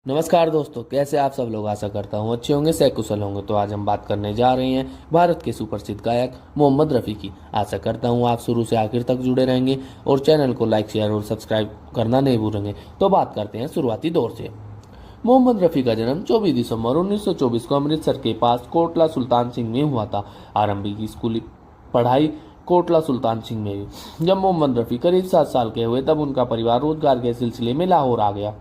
नमस्कार दोस्तों, कैसे आप सब लोग। आशा करता हूँ अच्छे होंगे, सकुशल होंगे। तो आज हम बात करने जा रहे हैं भारत के सुप्रसिद्ध गायक मोहम्मद रफ़ी की। आशा करता हूँ आप शुरू से आखिर तक जुड़े रहेंगे और चैनल को लाइक, शेयर और सब्सक्राइब करना नहीं भूलेंगे। तो बात करते हैं शुरुआती दौर से। मोहम्मद रफ़ी का जन्म 24 दिसंबर 1924 को अमृतसर के पास कोटला सुल्तान सिंह में हुआ था। आरंभिक स्कूली पढ़ाई कोटला सुल्तान सिंह में हुई। जब मोहम्मद रफ़ी करीब 7 साल के हुए तब उनका परिवार रोजगार के सिलसिले में लाहौर आ गया।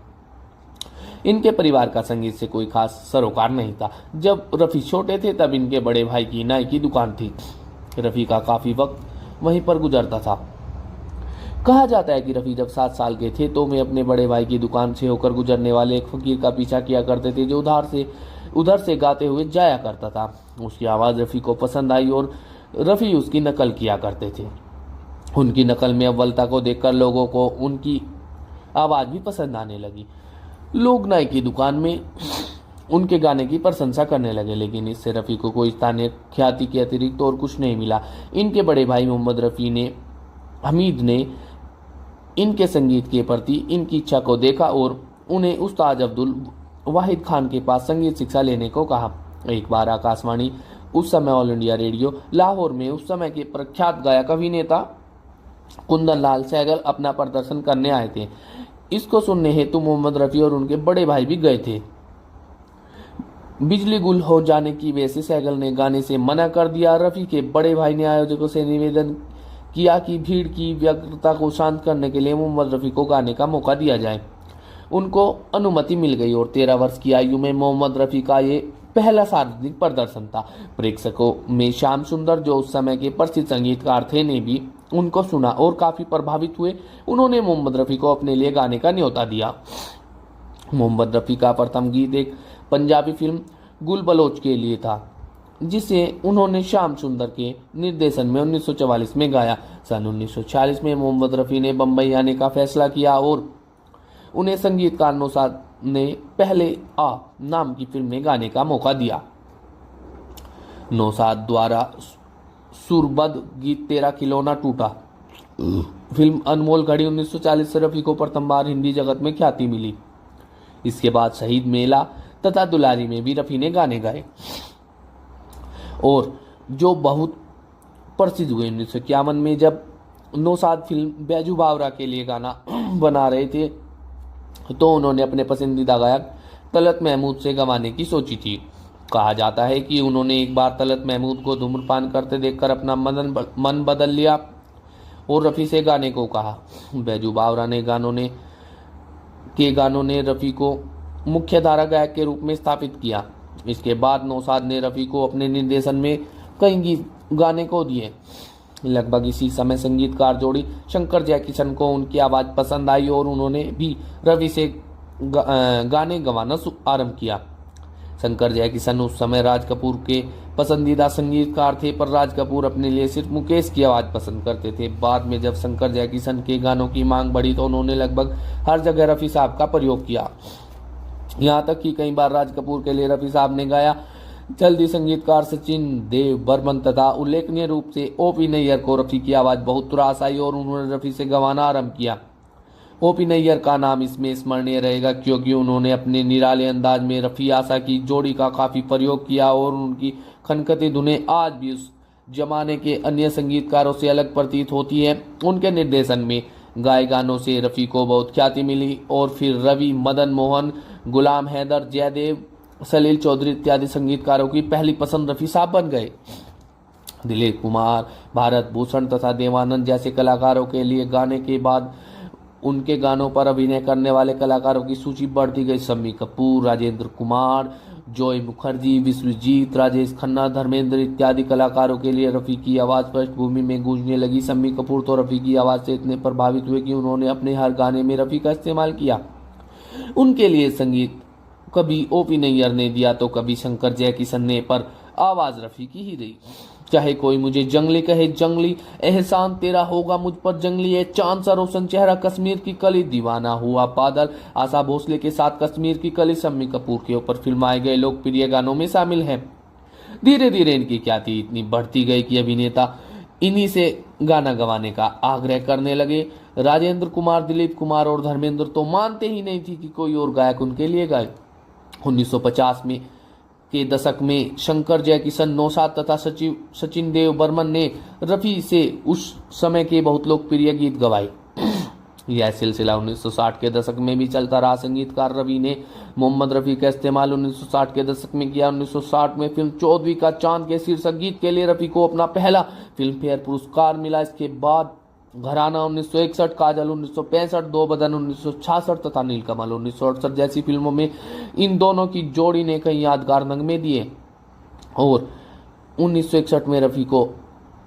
इनके परिवार का संगीत से कोई खास सरोकार नहीं था। जब रफ़ी छोटे थे तब इनके बड़े भाई की नाई की दुकान थी। रफ़ी का काफ़ी वक्त वहीं पर गुजरता था। कहा जाता है कि रफ़ी जब 7 साल के थे तो वे अपने बड़े भाई की दुकान से होकर गुजरने वाले एक फकीर का पीछा किया करते थे, जो उधर से गाते हुए जाया करता था। उसकी आवाज़ रफ़ी को पसंद आई और रफ़ी उसकी नकल किया करते थे। उनकी नकल में अव्वलता को देखकर लोगों को उनकी आवाज़ भी पसंद आने लगी। लोग नाई की दुकान में उनके गाने की प्रशंसा करने लगे, लेकिन इससे रफ़ी को कोई स्थानीय ख्याति के अतिरिक्त और कुछ नहीं मिला। इनके बड़े भाई मोहम्मद रफ़ी ने हमीद ने इनके संगीत के प्रति इनकी इच्छा को देखा और उन्हें उस्ताद अब्दुल वाहिद खान के पास संगीत शिक्षा लेने को कहा। एक बार आकाशवाणी, उस समय ऑल इंडिया रेडियो लाहौर में उस समय के प्रख्यात गायक अभिनेता कुंदन लाल सहगल अपना प्रदर्शन करने आए थे। इसको सुनने हेतु मोहम्मद रफ़ी और उनके बड़े भाई भी गए थे। बिजली गुल हो जाने की वजह से सहगल ने गाने से मना कर दिया। रफ़ी के बड़े भाई ने आयोजकों से निवेदन किया कि भीड़ की व्यग्रता को शांत करने के लिए मोहम्मद रफ़ी को गाने का मौका दिया जाए। उनको अनुमति मिल गई और 13 वर्ष की आयु में मोहम्मद रफ़ी का ये पहला सार्वजनिक प्रदर्शन था। प्रेक्षकों में श्याम सुंदर, जो उस समय के प्रसिद्ध संगीतकार थे, ने भी उनको सुना और काफी प्रभावित हुए। उन्होंने मोहम्मद रफ़ी को अपने लिए गाने का न्योता दिया। मोहम्मद रफ़ी का प्रथम गीत एक पंजाबी फिल्म गुल बलोच के लिए था, जिसे उन्होंने श्याम सुंदर के निर्देशन में 1944 में गाया। सन 1946 में मोहम्मद रफ़ी ने बम्बई आने का फैसला किया और उन्हें संगीतकार नौशाद ने पहले आ नाम की फिल्म में गाने का मौका दिया। नौशाद द्वारा सुरबद्ध गीत तेरा खिलौना टूटा फिल्म अनमोल घड़ी 1940 से रफ़ी को प्रथम बार हिंदी जगत में ख्याति मिली। इसके बाद शहीद मेला तथा दुलारी में भी रफ़ी ने गाने गाए और जो बहुत प्रसिद्ध हुए। 1951 में जब नौशाद फिल्म बैजू बावरा के लिए गाना बना रहे थे तो उन्होंने अपने पसंदीदा गायक तलत महमूद से गवाने की सोची थी। कहा जाता है कि उन्होंने एक बार तलत महमूद को धूम्रपान करते देखकर अपना मन बदल लिया और रफ़ी से गाने को कहा। बैजू बावरा ने गानों ने रफ़ी को मुख्यधारा गायक के रूप में स्थापित किया। इसके बाद नौशाद ने रफ़ी को अपने निर्देशन में कई गीत गाने को दिए। लगभग इसी समय संगीतकार जोड़ी शंकर जयकिशन को उनकी आवाज़ पसंद आई और उन्होंने भी रफ़ी से गाने गवाना आरंभ किया। शंकर जयकिशन उस समय राज कपूर के पसंदीदा संगीतकार थे, पर राज कपूर अपने लिए सिर्फ मुकेश की आवाज़ पसंद करते थे। बाद में जब शंकर जयकिशन के गानों की मांग बढ़ी तो उन्होंने लगभग हर जगह रफ़ी साहब का प्रयोग किया। यहाँ तक कि कई बार राज कपूर के लिए रफ़ी साहब ने गाया। जल्दी संगीतकार सचिन देव बर्मन तथा उल्लेखनीय रूप से ओपी नैयर को रफ़ी की आवाज़ बहुत त्रास आई और उन्होंने रफ़ी से गवाना आरंभ किया। ओपी नैयर का नाम इसमें स्मरणीय रहेगा क्योंकि उन्होंने अपने निराले अंदाज में रफ़ी आशा की जोड़ी का काफ़ी प्रयोग किया और उनकी खनकती धुनें आज भी उस जमाने के अन्य संगीतकारों से अलग प्रतीत होती है। उनके निर्देशन में गाए गानों से रफ़ी को बहुत ख्याति मिली और फिर रवि, मदन मोहन, गुलाम हैदर, जयदेव, सलील चौधरी इत्यादि संगीतकारों की पहली पसंद रफ़ी साहब बन गए। दिलीप कुमार, भारत भूषण तथा देवानंद जैसे कलाकारों के लिए गाने के बाद उनके गानों पर अभिनय करने वाले कलाकारों की सूची बढ़ती गई। शम्मी कपूर, राजेंद्र कुमार, जॉय मुखर्जी, विश्वजीत, राजेश खन्ना, धर्मेंद्र इत्यादि कलाकारों के लिए रफ़ी की आवाज़ पृष्ठभूमि में गूंजने लगी। शम्मी कपूर तो रफ़ी की आवाज़ से इतने प्रभावित हुए कि उन्होंने अपने हर गाने में रफ़ी का इस्तेमाल किया। उनके लिए संगीत कभी ओपी नैयर ने दिया तो कभी शंकर जयकिशन ने, पर आवाज़ रफ़ी की ही रही। चाहे कोई मुझे जंगली कहे जंगली, एहसान तेरा होगा मुझ पर जंगली, है चांद सा रोशन चेहरा, कश्मीर की कली, दीवाना हुआ बादल, आशा भोसले के साथ कश्मीर की कली शम्मी कपूर के ऊपर फिल्माए गए लोकप्रिय गानों में शामिल है। धीरे धीरे इनकी ख्याति इतनी बढ़ती गई कि अभिनेता इन्हीं से गाना गवाने का आग्रह करने लगे। राजेंद्र कुमार, दिलीप कुमार और धर्मेंद्र तो मानते ही नहीं थी कि कोई और गायक उनके लिए गाए। 1950 में के दशक में शंकर जयकिशन, नौशाद तथा सचिन देव बर्मन ने रफी से उस समय के बहुत लोकप्रिय गीत गवाए। यह सिलसिला 1960 के दशक में भी चलता रहा। संगीतकार रवि ने मोहम्मद रफ़ी का इस्तेमाल 1960 के दशक में किया। 1960 में फिल्म चौदहवीं का चांद के शीर्षक गीत के लिए रफ़ी को अपना पहला फिल्म फेयर पुरस्कार मिला। इसके बाद घराना 1961, काजल 1965, दो बदन 1966 तथा नीलकमल 1968 जैसी फिल्मों में इन दोनों की जोड़ी ने कई यादगार नगमे दिए। और 1961 में रफ़ी को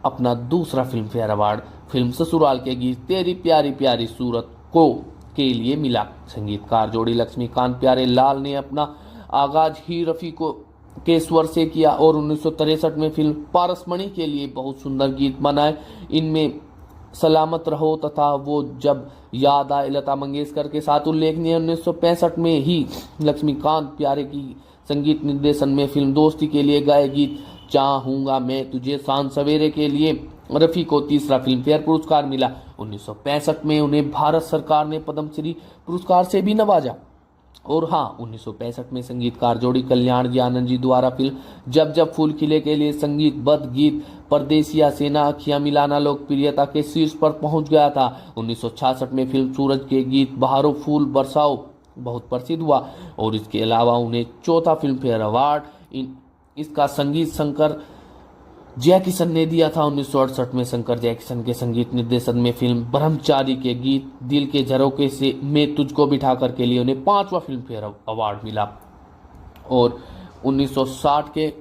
अपना दूसरा फिल्म फेयर अवार्ड फिल्म ससुराल के गीत तेरी प्यारी प्यारी सूरत को के लिए मिला। संगीतकार जोड़ी लक्ष्मीकांत प्यारे लाल ने अपना आगाज ही रफ़ी को के स्वर से किया और 1963 में फिल्म पारसमणि के लिए बहुत सुंदर गीत बनाए। इनमें सलामत रहो तथा वो जब याद आए लता मंगेशकर के साथ उल्लेखनीय। 1965 में ही लक्ष्मीकांत प्यारे की संगीत निर्देशन में फिल्म दोस्ती के लिए गाए गीत चाहूंगा मैं तुझे सांझ सवेरे के लिए रफ़ी को तीसरा फिल्म फेयर पुरस्कार मिला। 1965 में उन्हें भारत सरकार ने पद्मश्री पुरस्कार से भी नवाजा। और हाँ, 1965 में संगीतकार जोड़ी कल्याण जी आनंद जी द्वारा फिल्म जब जब फूल खिले के लिए संगीतबद्ध गीत परदेसिया सेना अखियां मिलाना लोकप्रियता के शीर्ष पर पहुंच गया था। 1966 में फिल्म सूरज के गीत बहारो फूल बरसाओ बहुत प्रसिद्ध हुआ और इसके अलावा उन्हें चौथा फिल्म फेयर अवार्ड इसका संगीत शंकर जयकिशन ने दिया था। 1968 में शंकर जयकिशन के संगीत निर्देशन में फिल्म ब्रह्मचारी के गीत दिल के झरोके से मैं तुझको बिठा कर के लिए उन्हें 5वां फिल्म फेयर अवार्ड मिला। और 1960 के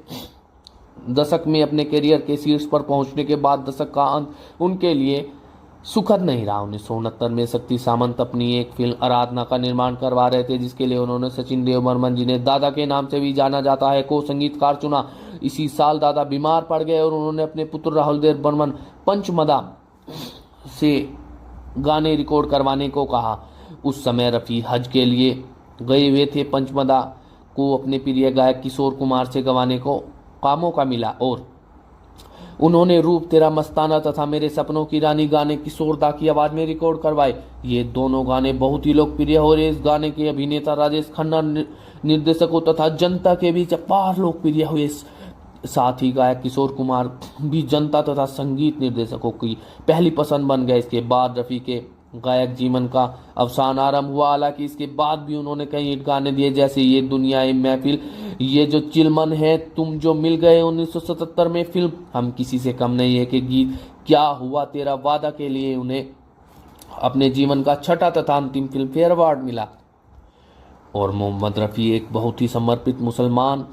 दशक में अपने करियर के शीर्ष पर पहुंचने के बाद दशक का अंत उनके लिए सुखद नहीं रहा। 1969 में शक्ति सामंत अपनी एक फिल्म आराधना का निर्माण करवा रहे थे, जिसके लिए उन्होंने सचिन देव बर्मन, जिन्हें दादा के नाम से भी जाना जाता है, को संगीतकार चुना। इसी साल दादा बीमार पड़ गए और उन्होंने अपने पुत्र राहुल देव बर्मन पंचमदा से गाने रिकॉर्ड करवाने को कहा। उस समय रफ़ी हज के लिए गए हुए थे। पंचमदा को अपने प्रिय गायक किशोर कुमार से गवाने को मौका मिला और उन्होंने रूप तेरा मस्ताना तथा मेरे सपनों की रानी गाने किशोर दा की आवाज में रिकॉर्ड करवाए। ये दोनों गाने बहुत ही लोकप्रिय हो रहे। इस गाने के अभिनेता राजेश खन्ना निर्देशकों तथा जनता के बीच अपार लोकप्रिय हुए। साथ ही गायक किशोर कुमार भी जनता तथा संगीत निर्देशकों की पहली पसंद बन गए। इसके बाद रफ़ी के गायक जीवन का अवसान आरंभ हुआ। हालांकि इसके बाद भी उन्होंने कई हिट गाने दिए, जैसे ये दुनिया ए महफिल, ये जो चिलमन है, तुम जो मिल गए। 1977 में फिल्म हम किसी से कम नहीं है के गीत क्या हुआ तेरा वादा के लिए उन्हें अपने जीवन का छठा तथा अंतिम फिल्म फेयर अवार्ड मिला। और मोहम्मद रफ़ी एक बहुत ही समर्पित मुसलमान,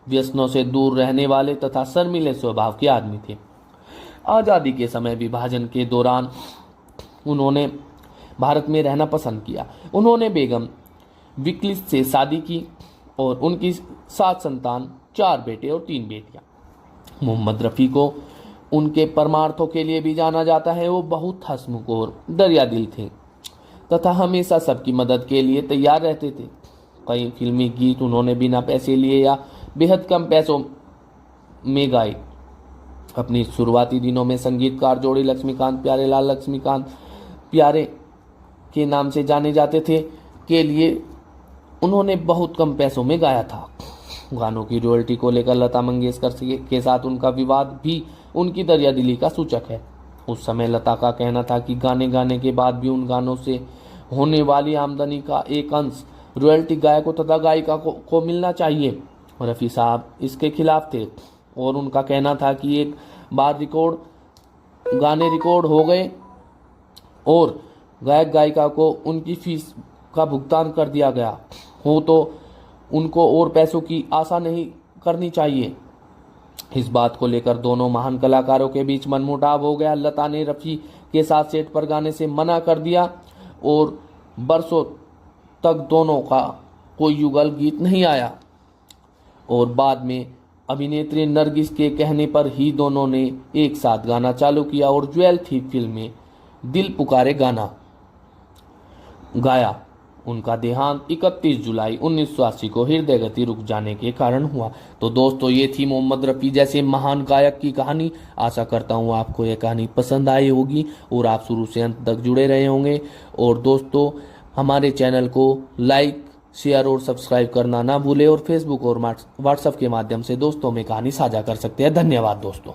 व्यसनों से दूर रहने वाले तथा शर्मीले स्वभाव के आदमी थे। आज़ादी के समय विभाजन के दौरान उन्होंने भारत में रहना पसंद किया। उन्होंने बेगम विक्लिस से शादी की और उनकी 7 संतान, 4 बेटे और 3 बेटियां। मोहम्मद रफ़ी को उनके परमार्थों के लिए भी जाना जाता है। वो बहुत हंसमुख और दरियादिल थे तथा हमेशा सबकी मदद के लिए तैयार रहते थे। कई फिल्मी गीत उन्होंने बिना पैसे लिए या बेहद कम पैसों में गाए। अपनी शुरुआती दिनों में संगीतकार जोड़ी लक्ष्मीकांत प्यारेलाल, लक्ष्मीकांत प्यारे के नाम से जाने जाते थे, के लिए उन्होंने बहुत कम पैसों में गाया था। गानों की रॉयल्टी को लेकर लता मंगेशकर के साथ उनका विवाद भी उनकी दरियादिली का सूचक है। उस समय लता का कहना था कि गाने गाने के बाद भी उन गानों से होने वाली आमदनी का एक अंश रॉयल्टी गायकों तथा गायिका को मिलना चाहिए। रफ़ी साहब इसके खिलाफ थे और उनका कहना था कि एक बार गाने रिकॉर्ड हो गए और गायक गायिका को उनकी फीस का भुगतान कर दिया गया हो तो उनको और पैसों की आशा नहीं करनी चाहिए। इस बात को लेकर दोनों महान कलाकारों के बीच मनमुटाव हो गया। लता ने रफ़ी के साथ सेट पर गाने से मना कर दिया और बरसों तक दोनों का कोई युगल गीत नहीं आया। और बाद में अभिनेत्री नरगिस के कहने पर ही दोनों ने एक साथ गाना चालू किया और ज्वेल थी फिल्म में दिल पुकारे गाना गाया उनका देहांत 31 जुलाई 1980 को हृदय गति रुक जाने के कारण हुआ। तो दोस्तों ये थी मोहम्मद रफ़ी जैसे महान गायक की कहानी। आशा करता हूँ आपको यह कहानी पसंद आई होगी और आप शुरू से अंत तक जुड़े रहे होंगे। और दोस्तों हमारे चैनल को लाइक, शेयर और सब्सक्राइब करना ना भूलें और फेसबुक और व्हाट्सएप के माध्यम से दोस्तों में कहानी साझा कर सकते हैं। धन्यवाद दोस्तों।